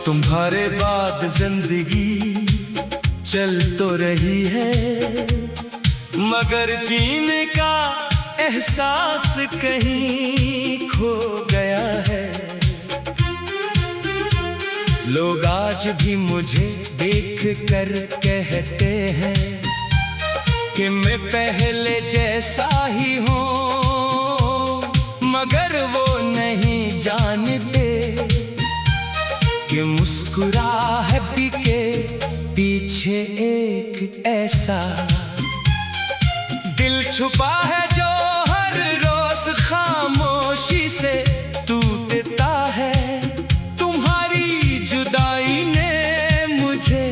तुम्हारे बाद जिंदगी चल तो रही है, मगर जीने का एहसास कहीं खो गया है। लोग आज भी मुझे देख कर कहते हैं कि मैं पहले जैसा ही हूँ, मगर वो नहीं जानते कि मुस्कुराहट के पीछे एक ऐसा दिल छुपा है जो हर रोज खामोशी से टूटता है। तुम्हारी जुदाई ने मुझे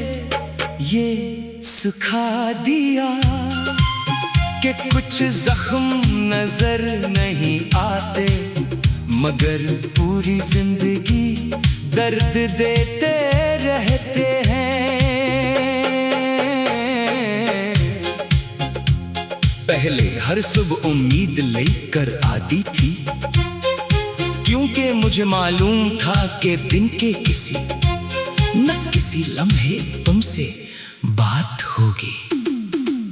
ये सिखा दिया कि कुछ जख्म नजर नहीं आते, मगर पूरी जिंदगी दर्द देते रहते हैं। पहले हर सुबह उम्मीद लेकर आती थी, क्योंकि मुझे मालूम था कि दिन के किसी न किसी लम्हे तुमसे बात होगी।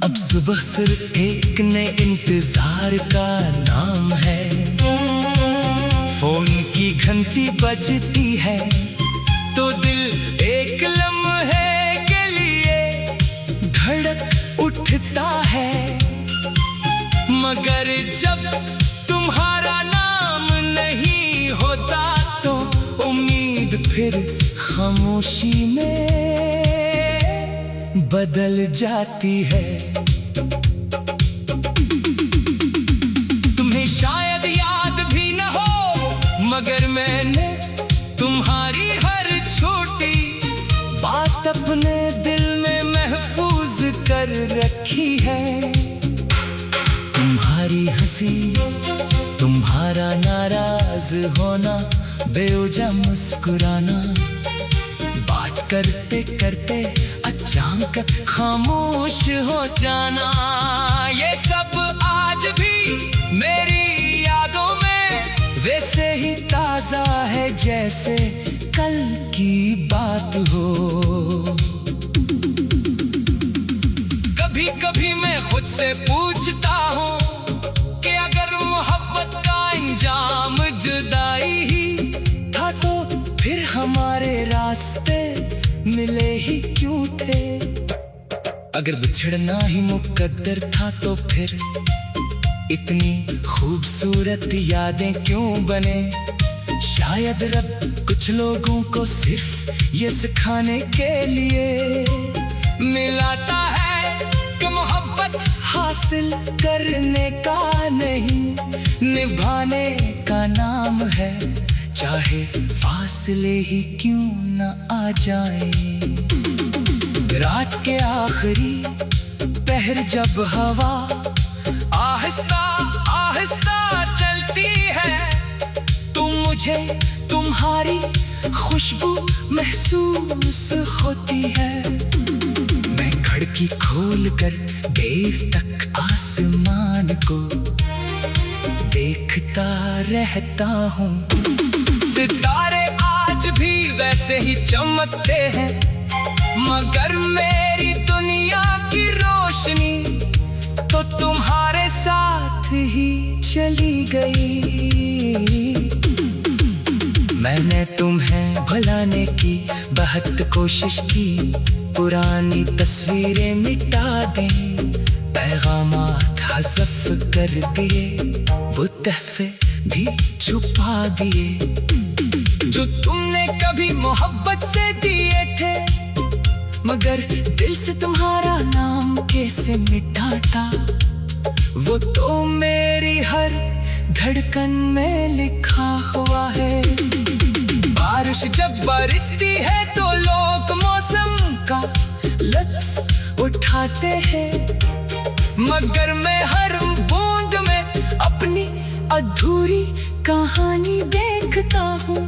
अब सुबह सिर्फ एक नए इंतजार का नाम है। फोन की घंटी बजती है तो दिल एक लम्हे के लिए धड़क उठता है, मगर जब तुम्हारा नाम नहीं होता तो उम्मीद फिर खामोशी में बदल जाती है। तुम्हें शायद याद भी न हो, मगर मैंने तुम्हारी हर छोटी बात अपने दिल में महफूज कर रखी है। तुम्हारी हंसी, तुम्हारा नाराज होना, बेवजह मुस्कुराना, बात करते करते अचानक खामोश हो जाना, ये सब आज भी मेरी यादों में वैसे ही ताजा है जैसे कल की बात हो। कभी कभी मैं खुद से पूछता हूँ कि अगर मोहब्बत का अंजाम जुदाई ही था तो फिर हमारे रास्ते मिले ही क्यों थे। अगर बिछड़ना ही मुकद्दर था तो फिर इतनी खूबसूरत यादें क्यों बने। शायद रब कुछ लोगों को सिर्फ ये सिखाने के लिए मिलाता है कि मोहब्बत हासिल करने का नहीं, निभाने का नाम है, चाहे फासले ही क्यों न आ जाए। रात के आखिरी पहर जब हवा आहिस्ता आहिस्ता चलती है, तो मुझे तुम्हारी खुशबू महसूस होती है। मैं खिड़की खोल कर देर तक आसमान को देखता रहता हूँ। सितारे आज भी वैसे ही चमकते हैं, मगर मेरी दुनिया की रोशनी तो तुम्हारे साथ ही चली गई। मैंने तुम्हें भुलाने की बहुत कोशिश की, पुरानी तस्वीरें मिटा दें, पैगामात हज़फ कर दिए, वो तहफे भी छुपा दिए जो तुमने कभी मोहब्बत से दिए थे, मगर दिल से तुम्हारा नाम कैसे मिटाता। वो तो मेरी हर धड़कन में लिखा हुआ है। बारिश जब बरसती है तो लोग मौसम का लुत्फ उठाते हैं, मगर मैं हर बूंद में अपनी अधूरी कहानी देखता हूँ।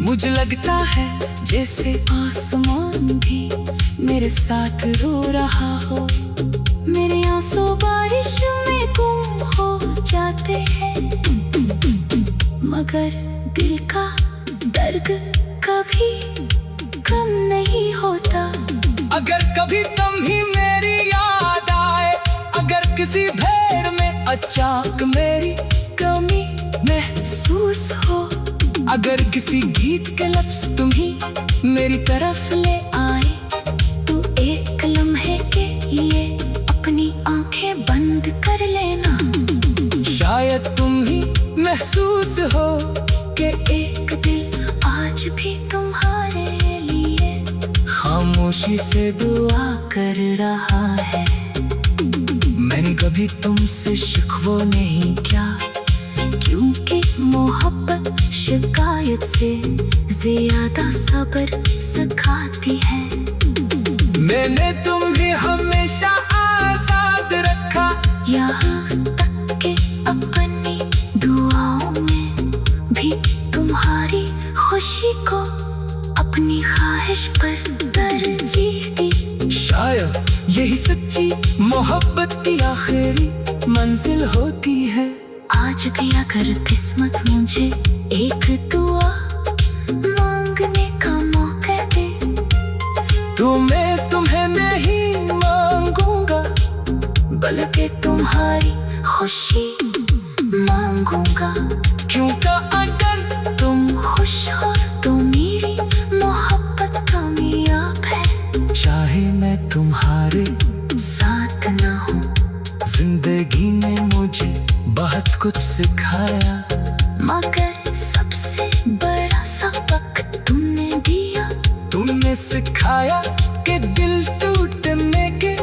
मुझे लगता है जैसे आसमान भी मेरे साथ रो रहा हो, मेरे आंसू बारिश में गुम हो जाते हैं, मगर दिल का दर्द कभी कम नहीं होता। अगर कभी तुम ही मेरी याद आए, अगर किसी भेड़ में अचानक मेरी कमी महसूस हो, अगर किसी गीत के लफ्ज तुम ही मेरी तरफ ले आए, तो एक लम्हे के लिए अपनी आंखें बंद कर लेना। शायद तुम ही महसूस हो कि एक दिल आज भी तुम्हारे लिए खामोशी से दुआ कर रहा है। मैंने कभी तुमसे शिकवा नहीं किया, क्योंकि मोहब्बत शिकायत से ज्यादा सब्र सिखाती है। मैंने तुम्हें हमेशा आजाद रखा, यहाँ तक कि अपनी दुआओं में भी तुम्हारी खुशी को अपनी ख्वाहिश पर तरजीह दी। शायद यही सच्ची मोहब्बत की आखिरी मंजिल होती है। आज भी अगर किस्मत मुझे एक दुआ मांगने का मौका दे, तो मैं तुम्हें नहीं मांगूंगा, बल्कि तुम्हारी खुशी मांगूंगा। क्योंकि अगर तुम खुश हो तो मेरी मोहब्बत कामयाब है। चाहे मैं तुम्हारे साथ ना हूँ, जिंदगी ने मुझे बहुत कुछ सिखाया, मगर सबसे बड़ा सबक तुमने दिया। तुमने सिखाया कि दिल टूटने के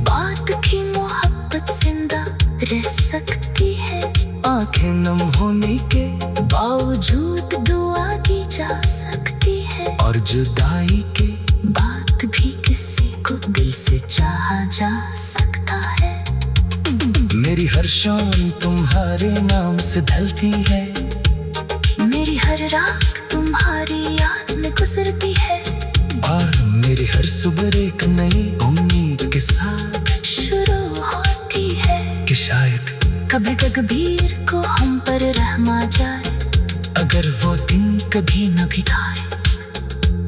बाद भी मोहब्बत जिंदा रह सकती है। आंखें नम होने के बावजूद दुआ की जा सकती है, और जुदाई के बाद भी किसी को दिल से चाहा जा सकता है। मेरी हर शाम तुम्हारे नाम से ढलती है, मेरी हर रात तुम्हारी याद में गुजरती है, और मेरी हर सुबह एक नई उम्मीद के साथ शुरू होती है। कि शायद कभी तकदीर को हम पर रहमा जाए, अगर वो दिन कभी न भी आए,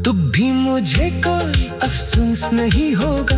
तो भी मुझे कोई अफसोस नहीं होगा।